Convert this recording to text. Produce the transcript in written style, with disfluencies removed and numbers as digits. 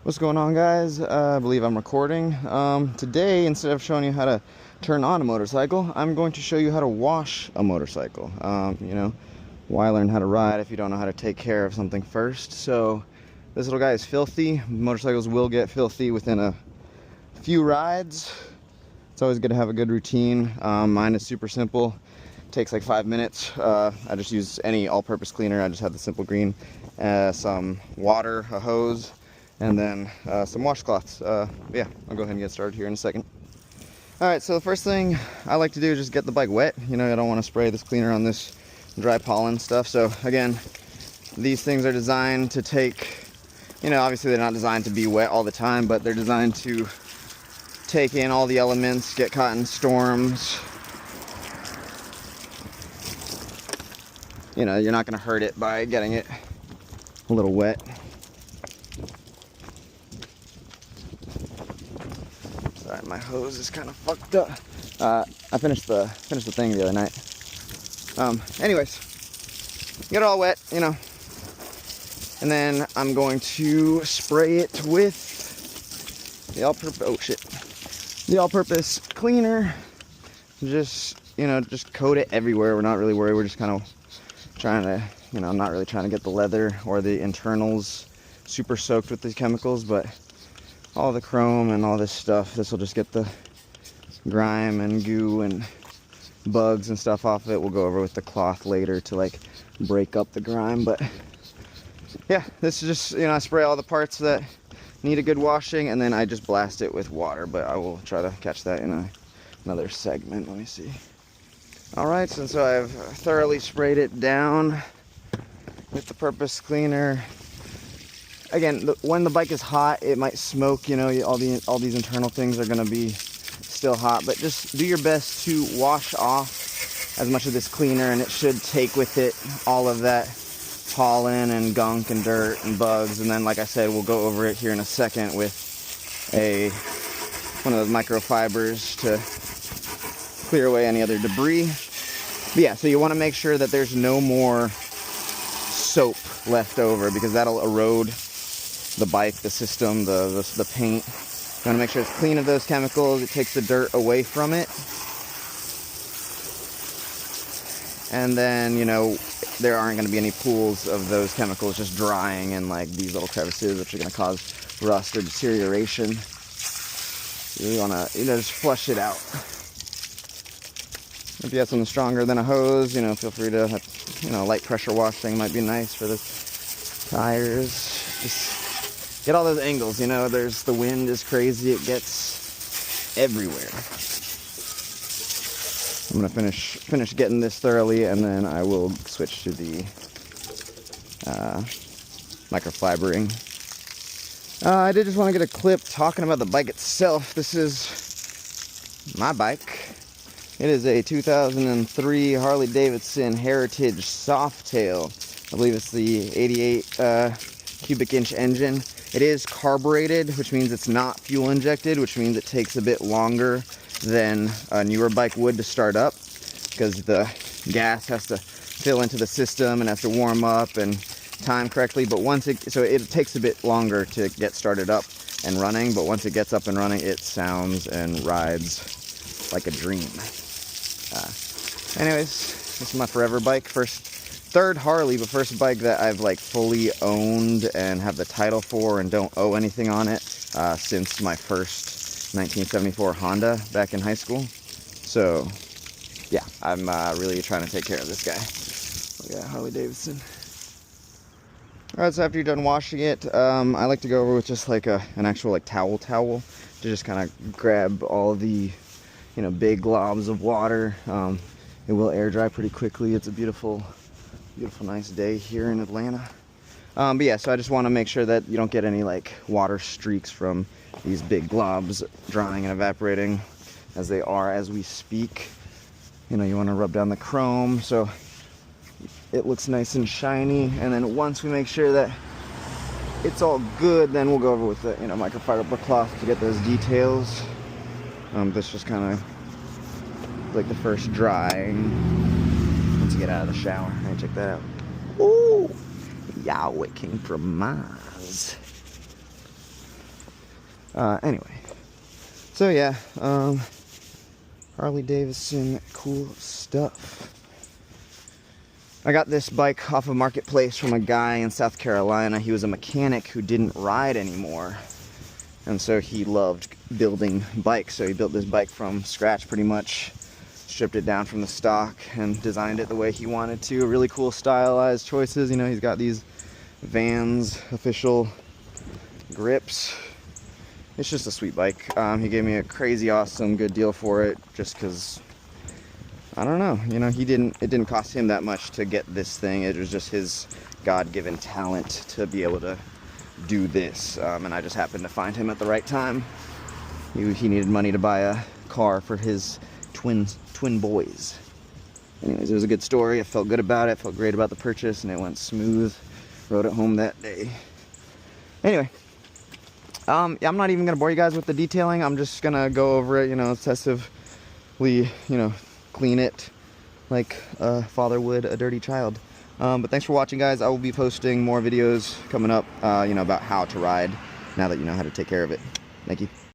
What's going on, guys? I believe I'm recording. Today, instead of showing you how to turn on a motorcycle, I'm going to show you how to wash a motorcycle. Why learn how to ride if you don't know how to take care of something first? So this little guy is filthy. Motorcycles will get filthy within a few rides. It's always good to have a good routine. Mine is super simple. Takes like 5 minutes. I just use any all-purpose cleaner. I just have the Simple Green, some water, a hose, and then some washcloths. Yeah, I'll go ahead and get started here in a second. Alright, so the first thing I like to do is just get the bike wet. You know, I don't want to spray this cleaner on this dry pollen stuff. So again, these things are designed to take, obviously they're not designed to be wet all the time, but they're designed to take in all the elements, get caught in storms. You're not going to hurt it by getting it a little wet. Sorry, my hose is kind of fucked up. I finished the thing the other night. Anyways, get it all wet, and then I'm going to spray it with the all-purpose cleaner. Just coat it everywhere. We're not really worried. We're just kind of trying to, I'm not really trying to get the leather or the internals super soaked with these chemicals, but all the chrome and all this stuff, this will just get the grime and goo and bugs and stuff off of it. We'll go over with the cloth later to like break up the grime, but yeah, this is just, I spray all the parts that need a good washing, and then I just blast it with water, but I will try to catch that in another segment. Let me see. Alright, so I've thoroughly sprayed it down with the purpose cleaner. Again, when the bike is hot, it might smoke, all these internal things are going to be still hot, but just do your best to wash off as much of this cleaner, and it should take with it all of that pollen and gunk and dirt and bugs. And then, like I said, we'll go over it here in a second with one of those microfibers to clear away any other debris. But yeah, so you want to make sure that there's no more soap left over, because that'll erode the bike, the system, the paint. You want to make sure it's clean of those chemicals. It takes the dirt away from it. And then, there aren't going to be any pools of those chemicals just drying in like these little crevices, which are going to cause rust or deterioration. You want to, just flush it out. If you have something stronger than a hose, feel free to have, light pressure washing might be nice for the tires. Just get all those angles, there's, the wind is crazy, it gets everywhere. I'm gonna finish getting this thoroughly, and then I will switch to the microfibering. I did just want to get a clip talking about the bike itself. This is my bike. It is a 2003 Harley-Davidson Heritage Softail. I believe it's the 88 cubic inch engine. It is carbureted, which means it's not fuel injected, which means it takes a bit longer than a newer bike would to start up, because the gas has to fill into the system and has to warm up and time correctly. But so it takes a bit longer to get started up and running, but once it gets up and running, it sounds and rides like a dream. Anyways, this is my forever bike. Third Harley, but first bike that I've like fully owned and have the title for and don't owe anything on it since my first 1974 Honda back in high school. So yeah, I'm really trying to take care of this guy. Look at Harley Davidson. Alright, so after you're done washing it, I like to go over with just like an actual like towel to just kind of grab all the big globs of water. It will air dry pretty quickly. It's a beautiful nice day here in Atlanta. But yeah, so I just want to make sure that you don't get any like water streaks from these big globs drying and evaporating, as they are as we speak. You want to rub down the chrome so it looks nice and shiny, and then once we make sure that it's all good, then we'll go over with the microfiber cloth to get those details. This just kind of like the first drying once you get out of the shower. Hey, check that out. Ooh, Yahweh came from Mars. Anyway, so yeah, Harley Davidson, cool stuff. I got this bike off of Marketplace from a guy in South Carolina. He was a mechanic who didn't ride anymore, and so he loved building bikes. So he built this bike from scratch pretty much, stripped it down from the stock and designed it the way he wanted to. Really cool stylized choices. You know, he's got these Vans official grips. It's just a sweet bike. He gave me a crazy awesome good deal for it, just because, I don't know, you know, it didn't cost him that much to get this thing. It was just his God-given talent to be able to do this, and I just happened to find him at the right time. He needed money to buy a car for his twin boys. Anyways, it was a good story. I felt good about it. I felt great about the purchase, and it went smooth. Rode it home that day. Anyway, I'm not even gonna bore you guys with the detailing. I'm just gonna go over it, you know, obsessively, you know, clean it like a father would a dirty child. But thanks for watching, guys. I will be posting more videos coming up, you know, about how to ride now that you know how to take care of it. Thank you.